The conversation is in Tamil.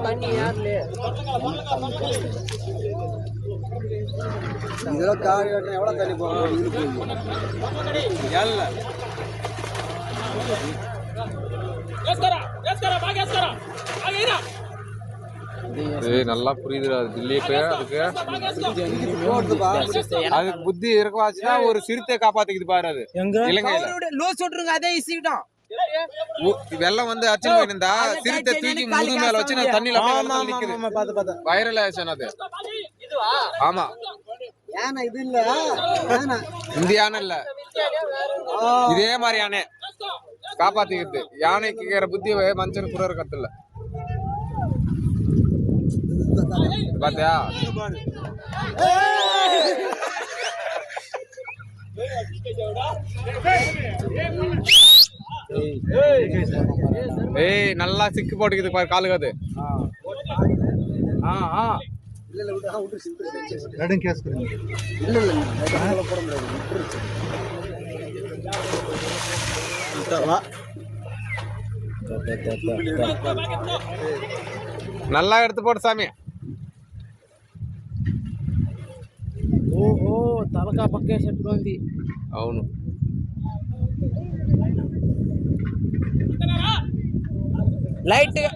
தண்ணி யாருல இதெல்லாம் காய் வெட்டினா எவ்வளோ தண்ணி போகும்? நல்லா புரியுது. தில்லிக்கு அதுக்கு அதுக்கு புத்தி இருக்கவாச்சுன்னா ஒரு சிறுத்தை காப்பாத்திக்குது பாரு. அது இலங்கையில அதே இசிக்கிட்டோம். வெள்ளம் வந்து அடிச்சுட்டு போயிருந்தா சிறுத்தை தூக்கி முதுகு மேல வச்சு நான் தண்ணியில நிக்குது. வைரல் ஆச்சு அது. ஆமா இது இல்ல இந்த யானை இல்ல, இதே மாதிரி யானை காப்பாத்திக்கிறது. யானைக்கு புத்தி மனுஷன் கூட இருக்கிறது இல்ல. பாத்தியா? ஏய் நல்லா சிக்கு போட்டுக்குது பாரு காலுக்கு. அது நல்லா எடுத்து போட்டு சாமி. ఓహో తలకా పక్కేసేట్టుకుంది. అవును లైట్ గా